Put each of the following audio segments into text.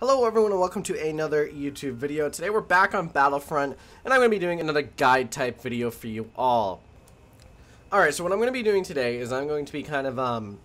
Hello everyone and welcome to another YouTube video. Today we're back on Battlefront and I'm going to be doing another guide type video for you all. Alright, so what I'm going to be doing today is I'm going to be kind of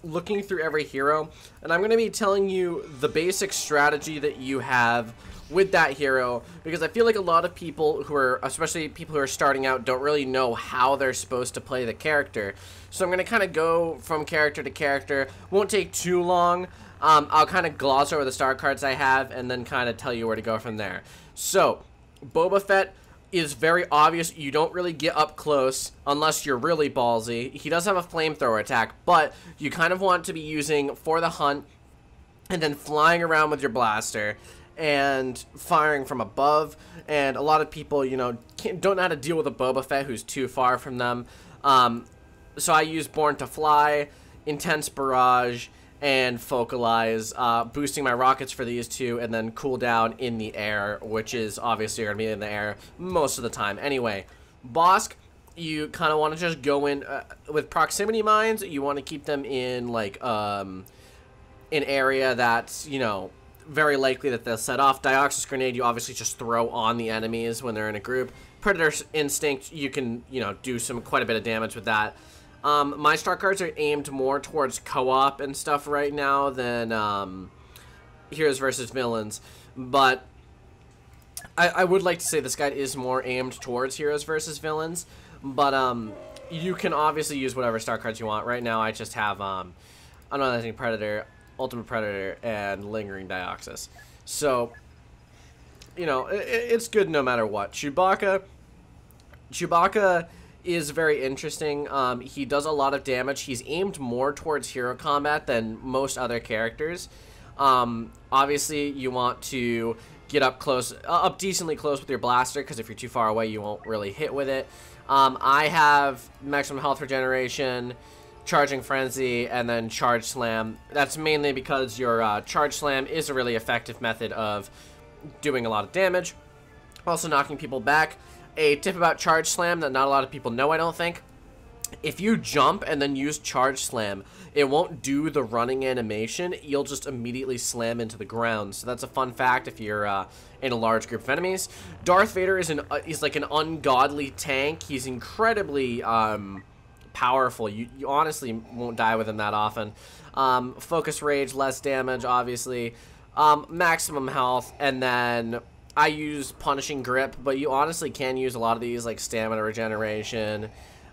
looking through every hero and I'm going to be telling you the basic strategy that you have with that hero, because I feel like a lot of people who are, especially people who are starting out, don't really know how they're supposed to play the character. So I'm going to kind of go from character to character. Won't take too long. I'll kind of gloss over the star cards I have and then kind of tell you where to go from there. So, Boba Fett is very obvious. You don't really get up close unless you're really ballsy. He does have a flamethrower attack, but you kind of want to be using for the hunt and then flying around with your blaster and firing from above. And a lot of people, you know, don't know how to deal with a Boba Fett who's too far from them. So I use Born to Fly, Intense Barrage, and Focalize, boosting my rockets for these two, and then cooldown in the air, which is obviously going to be in the air most of the time. Anyway, Bosk, you kind of want to just go in with proximity mines. You want to keep them in like an area that's, you know, very likely that they'll set off. Dioxis Grenade, you obviously just throw on the enemies when they're in a group. Predator Instinct, you can, you know, do quite a bit of damage with that. My star cards are aimed more towards co-op and stuff right now than heroes versus villains, but I would like to say this guide is more aimed towards heroes versus villains, but you can obviously use whatever star cards you want. Right now I just have Unrelenting Predator, Ultimate Predator, and Lingering Dioxis. So, you know, it's good no matter what. Chewbacca is very interesting. He does a lot of damage. He's aimed more towards hero combat than most other characters. Obviously, you want to get up close, up decently close with your blaster, because if you're too far away, you won't really hit with it. I have maximum health regeneration, Charging Frenzy, and then Charge Slam. That's mainly because your Charge Slam is a really effective method of doing a lot of damage, also knocking people back. A tip about Charge Slam that not a lot of people know, I don't think. If you jump and then use Charge Slam, it won't do the running animation. You'll just immediately slam into the ground. So that's a fun fact if you're in a large group of enemies. Darth Vader is he's like an ungodly tank. He's incredibly powerful. You honestly won't die with him that often. Focus Rage, less damage, obviously. Maximum health, and then I use Punishing Grip, but you honestly can use a lot of these, like Stamina Regeneration,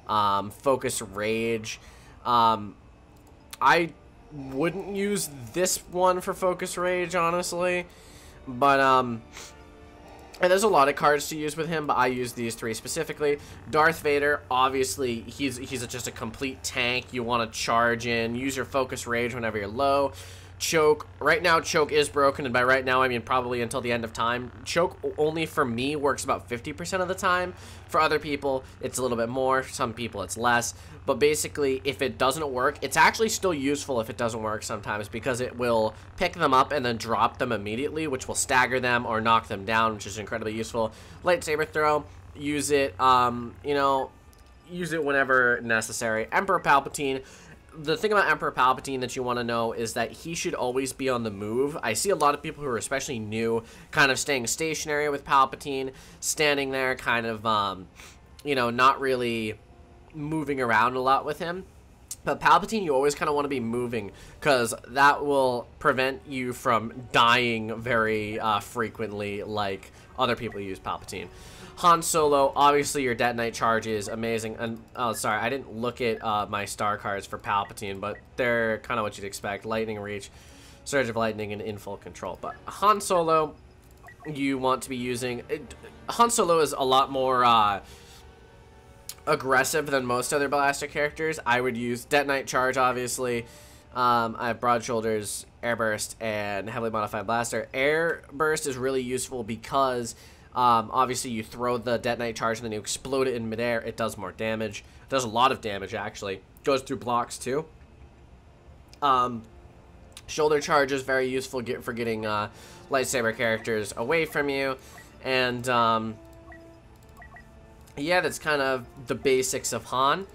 Focus Rage. I wouldn't use this one for Focus Rage, honestly, but, and there's a lot of cards to use with him, but I use these three specifically. Darth Vader, obviously, he's just a complete tank. You want to charge in, use your Focus Rage whenever you're low. Choke, right now Choke is broken, and by right now I mean probably until the end of time. Choke only for me works about 50% of the time. For other people it's a little bit more, some people it's less, but basically if it doesn't work, it's actually still useful if it doesn't work sometimes, because it will pick them up and then drop them immediately, which will stagger them or knock them down, which is incredibly useful. Lightsaber Throw, use it, you know, use it whenever necessary. Emperor Palpatine, the thing about Emperor Palpatine that you want to know is that he should always be on the move. I see a lot of people who are especially new kind of staying stationary with Palpatine, standing there kind of, you know, not really moving around a lot with him. But Palpatine, you always kind of want to be moving, because that will prevent you from dying very frequently like other people use Palpatine. Han Solo, obviously your Detonite Charge is amazing. And oh, sorry, I didn't look at my star cards for Palpatine, but they're kind of what you'd expect. Lightning Reach, Surge of Lightning, and In Full Control. But Han Solo, you want to be using... Han Solo is a lot more aggressive than most other blaster characters. I would use Detonite Charge, obviously. I have Broad Shoulders, Air Burst, and Heavily Modified Blaster. Air Burst is really useful because... obviously you throw the Detonite Charge and then you explode it in midair. It does more damage. It does a lot of damage, actually. Goes through blocks, too. Shoulder Charge is very useful for getting lightsaber characters away from you. And, yeah, that's kind of the basics of Han.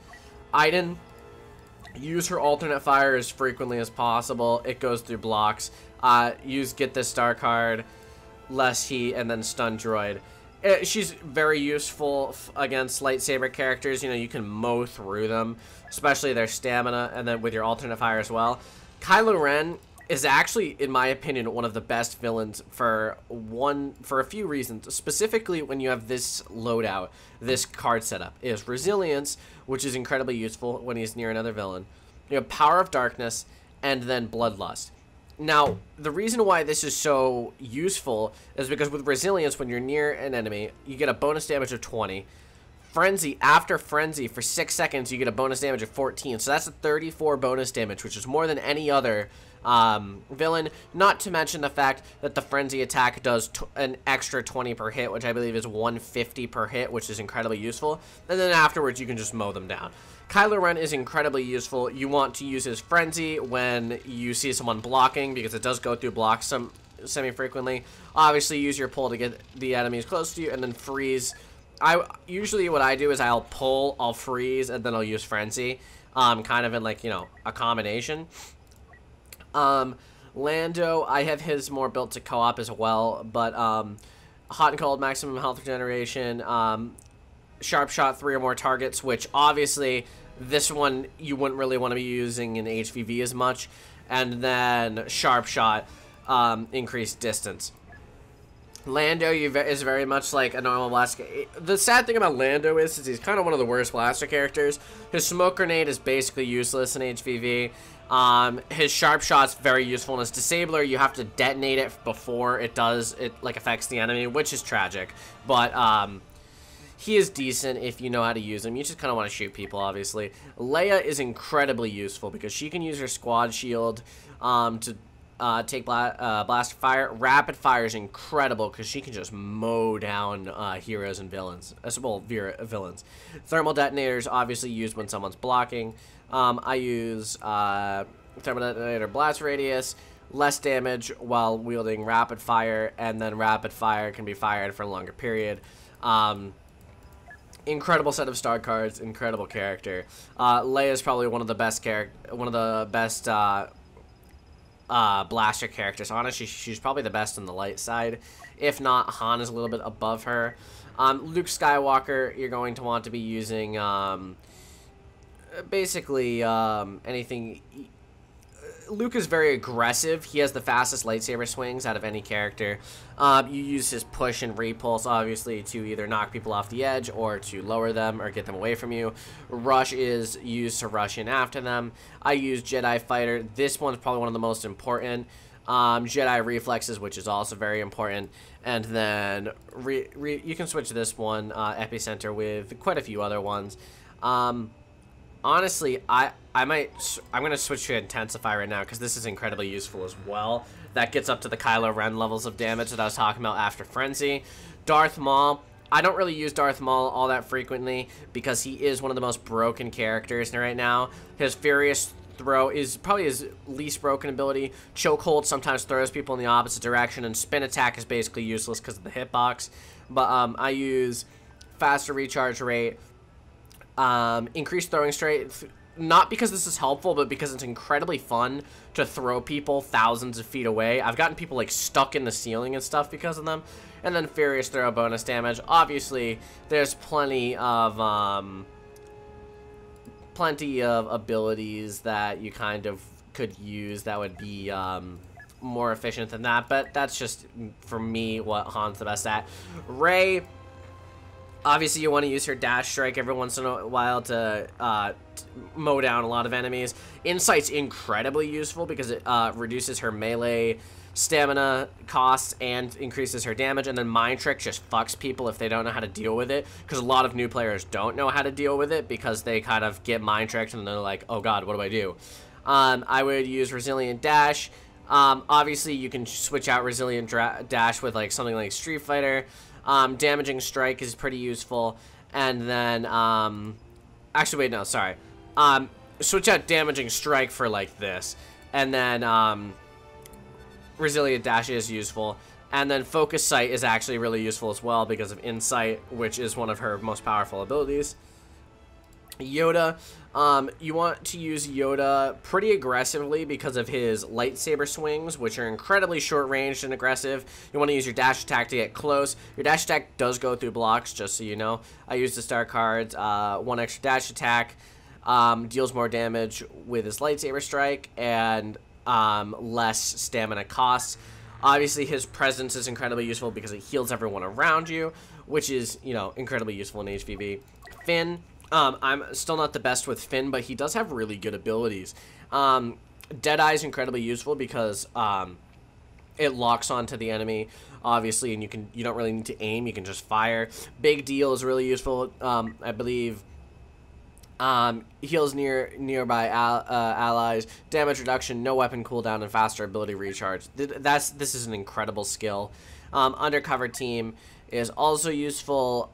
Iden, use her alternate fire as frequently as possible. It goes through blocks. use Get This Star card, Less Heat, and then Stun Droid. She's very useful against lightsaber characters. You know, you can mow through them, especially their stamina, and then with your alternate fire as well. Kylo Ren is actually, in my opinion, one of the best villains for a few reasons. Specifically, when you have this loadout, this card setup is Resilience, which is incredibly useful when he's near another villain. You have Power of Darkness, and then Bloodlust. Now, the reason why this is so useful is because with Resilience, when you're near an enemy, you get a bonus damage of 20. Frenzy, after Frenzy, for 6 seconds, you get a bonus damage of 14. So that's a 34 bonus damage, which is more than any other villain. Not to mention the fact that the Frenzy attack does an extra 20 per hit, which I believe is 150 per hit, which is incredibly useful. And then afterwards, you can just mow them down. Kylo Ren is incredibly useful. You want to use his Frenzy when you see someone blocking, because it does go through blocks semi-frequently. Obviously, use your pull to get the enemies close to you, and then Freeze. Usually what I do is I'll pull, I'll freeze, and then I'll use Frenzy. Kind of in, like, you know, a combination. Lando, I have his more built to co-op as well, but Hot and Cold, maximum health regeneration, Sharp Shot, 3 or more targets, which obviously this one you wouldn't really want to be using in HVV as much, and then Sharp Shot, increased distance. Lando is very much like a normal blaster. The sad thing about Lando is he's kind of one of the worst blaster characters. His smoke grenade is basically useless in HVV. His Sharp Shot's very useful. In his Disabler, you have to detonate it before it affects the enemy, which is tragic. But he is decent if you know how to use him. You just kind of want to shoot people, obviously. Leia is incredibly useful because she can use her squad shield to take blast fire. Rapid fire is incredible because she can just mow down heroes and villains, villains. Thermal detonators obviously used when someone's blocking. I use thermal detonator blast radius, less damage while wielding rapid fire, and then rapid fire can be fired for a longer period. Incredible set of star cards, incredible character. Leia is probably one of the best blaster characters. Honestly, she's probably the best on the light side. If not, Han is a little bit above her. Luke Skywalker, you're going to want to be using basically anything. Luke is very aggressive. He has the fastest lightsaber swings out of any character. You use his push and repulse, obviously, to either knock people off the edge or to lower them or get them away from you. Rush is used to rush in after them. I use Jedi Fighter. This one's probably one of the most important. Jedi Reflexes, which is also very important. And then you can switch this one, Epicenter, with quite a few other ones. Honestly, I'm gonna switch to Intensify right now because this is incredibly useful as well. That gets up to the Kylo Ren levels of damage that I was talking about after Frenzy. Darth Maul, I don't really use Darth Maul all that frequently because he is one of the most broken characters right now. His Furious Throw is probably his least broken ability. Chokehold sometimes throws people in the opposite direction, and Spin Attack is basically useless because of the hitbox. But I use faster recharge rate, increased throwing strength, not because this is helpful, but because it's incredibly fun to throw people thousands of feet away. I've gotten people like stuck in the ceiling and stuff because of them. And then Furious Throw bonus damage. Obviously, there's plenty of abilities that you kind of could use that would be more efficient than that, but that's just, for me, what Han's the best at. Rey, obviously, you want to use her dash strike every once in a while to mow down a lot of enemies. Insight's incredibly useful because it reduces her melee stamina costs and increases her damage. And then Mind Trick just fucks people if they don't know how to deal with it, because a lot of new players don't know how to deal with it because they kind of get Mind Tricked and they're like, oh god, what do I do? I would use Resilient Dash. Obviously, you can switch out Resilient Dash with like something like Street Fighter. Damaging Strike is pretty useful. And then, actually, wait, no, sorry. Switch out Damaging Strike for, like, this. And then, Resilient Dash is useful. And then Focus Sight is actually really useful as well because of Insight, which is one of her most powerful abilities. Yoda, you want to use Yoda pretty aggressively because of his lightsaber swings, which are incredibly short-ranged and aggressive. You want to use your dash attack to get close. Your dash attack does go through blocks, just so you know. I use the star cards. 1 extra dash attack deals more damage with his lightsaber strike and less stamina costs. Obviously, his presence is incredibly useful because it heals everyone around you, which is, you know, incredibly useful in HVV. Finn. I'm still not the best with Finn, but he does have really good abilities. Deadeye is incredibly useful because it locks onto the enemy, obviously, and you don't really need to aim. You can just fire. Big Deal is really useful. I believe heals nearby allies, damage reduction, no weapon cooldown, and faster ability recharge. This is an incredible skill. Undercover Team is also useful.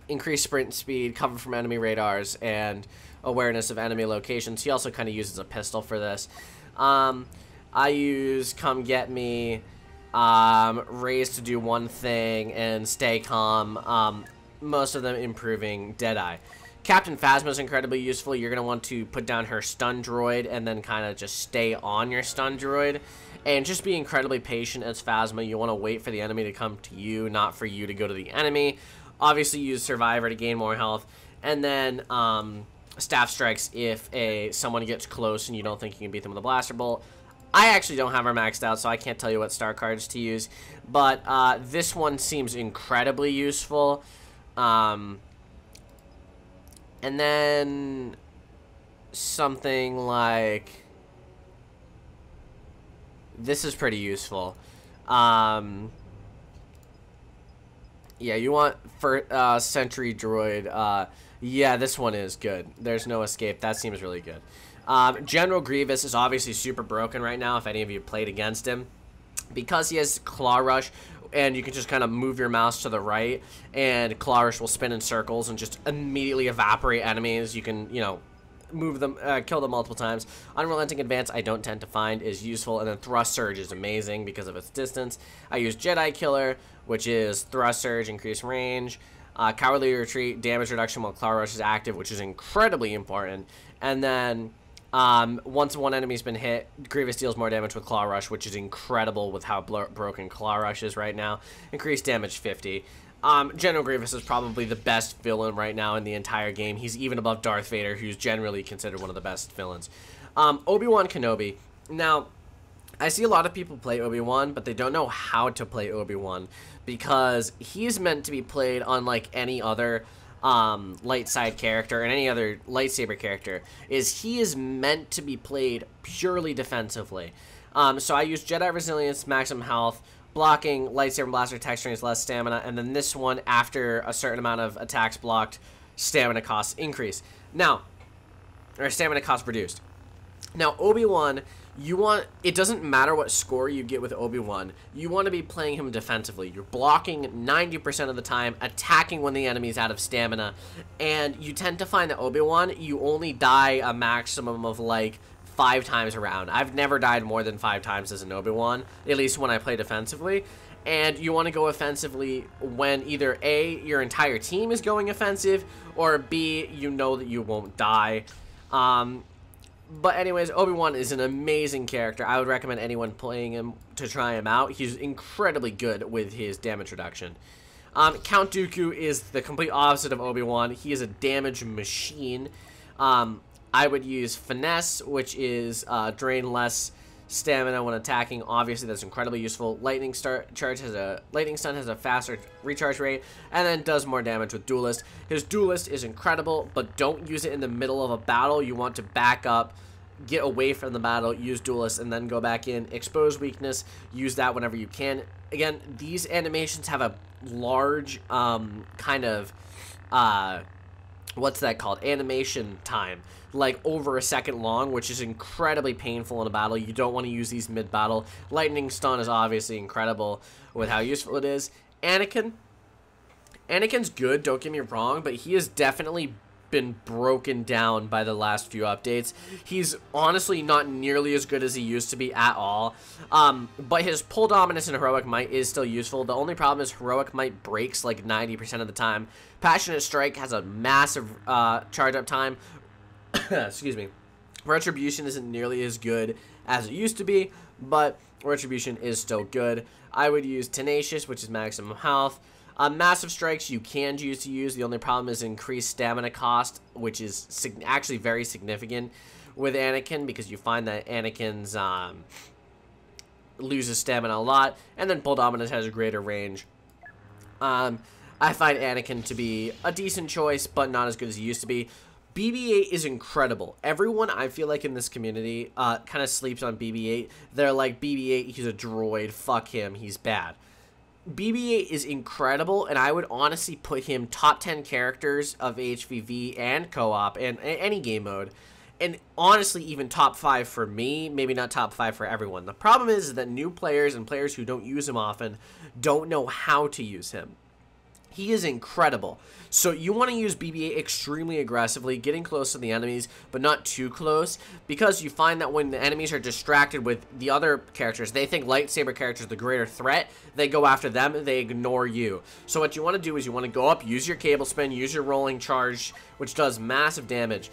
Increased sprint speed, cover from enemy radars, and awareness of enemy locations. He also kind of uses a pistol for this. I use Come Get Me, Raise to do one thing, and Stay Calm. Most of them improving Deadeye. Captain Phasma is incredibly useful. You're going to want to put down her stun droid and then kind of just stay on your stun droid. And just be incredibly patient as Phasma. You want to wait for the enemy to come to you, not for you to go to the enemy. Obviously, use Survivor to gain more health. And then Staff Strikes if someone gets close and you don't think you can beat them with a Blaster Bolt. I actually don't have her maxed out, so I can't tell you what star cards to use. But this one seems incredibly useful. And then something like... This is pretty useful. Yeah, you want for Sentry Droid. Yeah, this one is good. There's no escape. That seems really good. General Grievous is obviously super broken right now if any of you played against him. Because he has Claw Rush, and you can just kind of move your mouse to the right, and Claw Rush will spin in circles and just immediately evaporate enemies. You can, you know, move them, kill them multiple times. Unrelenting Advance I don't tend to find is useful, and then Thrust Surge is amazing because of its distance. I use Jedi Killer, which is Thrust Surge, increased range. Cowardly Retreat, damage reduction while Claw Rush is active, which is incredibly important. And then once one enemy's been hit, Grievous deals more damage with Claw Rush, which is incredible with how broken Claw Rush is right now. Increased damage 50. General Grievous is probably the best villain right now in the entire game. He's even above Darth Vader, who's generally considered one of the best villains. ObiWan Kenobi. Now, I see a lot of people play Obi-Wan, but they don't know how to play Obi-Wan because he's meant to be played unlike any other light side character and any other lightsaber character. He is meant to be played purely defensively. So I use Jedi Resilience, maximum health, blocking, lightsaber and blaster attack strength, less stamina, and then this one, after a certain amount of attacks blocked, stamina costs increase. Now, or stamina costs reduced. Now, Obi-Wan, it doesn't matter what score you get with Obi-Wan, you want to be playing him defensively. You're blocking 90% of the time, attacking when the enemy's out of stamina, and you tend to find that Obi-Wan, you only die a maximum of like 5 times around. I've never died more than 5 times as an Obi-Wan, at least when I play defensively. And you want to go offensively when either A, your entire team is going offensive, or B, you know that you won't die. But anyways, Obi-Wan is an amazing character. I would recommend anyone playing him to try him out. He's incredibly good with his damage reduction. Count Dooku is the complete opposite of Obi-Wan. He is a damage machine. I would use Finesse, which is drain less stamina when attacking. Obviously, that's incredibly useful. Lightning Stun has a faster recharge rate, and then does more damage with Duelist. His Duelist is incredible, but don't use it in the middle of a battle. You want to back up, get away from the battle, use Duelist, and then go back in. Expose Weakness, use that whenever you can. Again, these animations have a large kind of what's that called? Animation time. Like over a second long, which is incredibly painful in a battle. You don't want to use these mid-battle. Lightning Stun is obviously incredible with how useful it is. Anakin's good, don't get me wrong, but he is definitely been broken down by the last few updates. He's honestly not nearly as good as he used to be at all. But his pull dominance and heroic might is still useful. The only problem is heroic might breaks like 90% of the time. Passionate strike has a massive charge up time. Excuse me. Retribution isn't nearly as good as it used to be, but Retribution is still good. I would use Tenacious, which is maximum health. Massive Strikes you can choose to use. The only problem is increased stamina cost, which is actually very significant with Anakin, because you find that Anakin's loses stamina a lot, and then Pull Dominance has a greater range. I find Anakin to be a decent choice, but not as good as he used to be. BB-8 is incredible. Everyone, I feel like, in this community kind of sleeps on BB-8. They're like, BB-8, he's a droid. Fuck him. He's bad. BB-8 is incredible, and I would honestly put him top 10 characters of HVV and co-op and any game mode. And honestly, even top 5 for me, maybe not top 5 for everyone. The problem is that new players and players who don't use him often don't know how to use him. He is incredible. So you want to use BB-8 extremely aggressively, getting close to the enemies, but not too close, because you find that when the enemies are distracted with the other characters, they think lightsaber characters are the greater threat, they go after them, they ignore you. So what you want to do is you want to go up, use your cable spin, use your rolling charge, which does massive damage.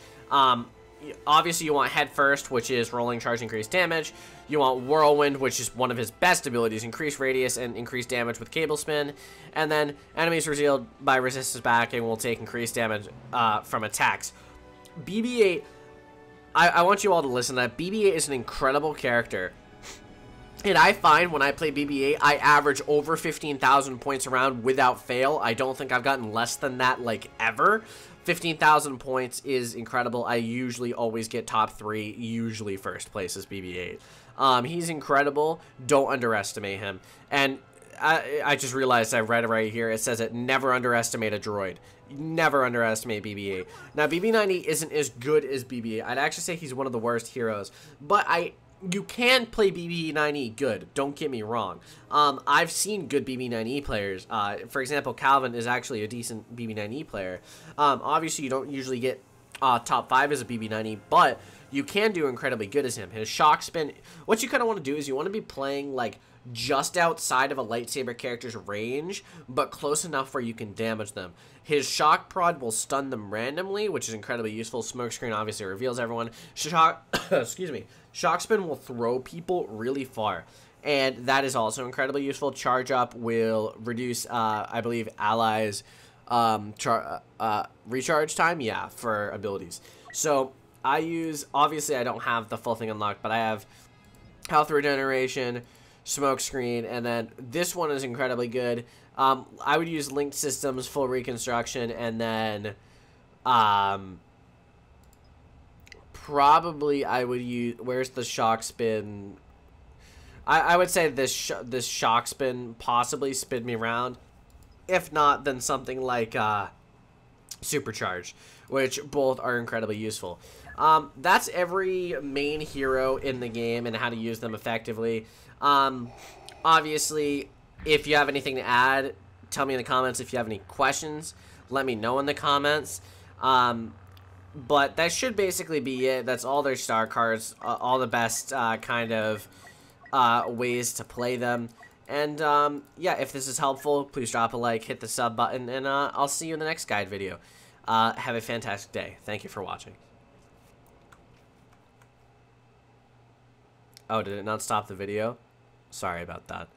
Obviously, you want Head First, which is rolling charge, increased damage. You want Whirlwind, which is one of his best abilities, increase radius and increase damage with cable spin. And then enemies revealed by resistance backing will take increased damage from attacks. BB-8, I want you all to listen to that. BB-8 is an incredible character. And I find when I play BB-8, I average over 15,000 points around without fail. I don't think I've gotten less than that, like, ever. 15,000 points is incredible. I usually always get top 3, usually first place is BB-8. He's incredible. Don't underestimate him. And I just realized I read it right here. It says it, never underestimate a droid. Never underestimate BB-8. Now, BB-9E isn't as good as BB-8. I'd actually say he's one of the worst heroes. But you can play BB-9E good, don't get me wrong. I've seen good BB-9E players. For example, Calvin is actually a decent BB-9E player. Obviously, you don't usually get top 5 as a BB-9E, but you can do incredibly good as him. His shock spin, what you kind of want to do is you want to be playing like just outside of a lightsaber character's range, but close enough where you can damage them. His shock prod will stun them randomly, which is incredibly useful. Smokescreen obviously reveals everyone. Excuse me. Shock spin will throw people really far, and that is also incredibly useful. Charge up will reduce, I believe, allies' recharge time, yeah, for abilities. So I use, obviously I don't have the full thing unlocked, but I have health regeneration, smokescreen, and then this one is incredibly good. I would use linked systems, full reconstruction, and then probably I would use, where's the shock spin? I would say this shock spin possibly spin me around. If not, then something like supercharge, which both are incredibly useful. That's every main hero in the game and how to use them effectively. Obviously, if you have anything to add, tell me in the comments. If you have any questions, let me know in the comments. But that should basically be it. That's all their star cards, all the best kind of ways to play them. And yeah, if this is helpful, please drop a like, hit the sub button, and I'll see you in the next guide video. Have a fantastic day. Thank you for watching. Oh, did it not stop the video? Sorry about that.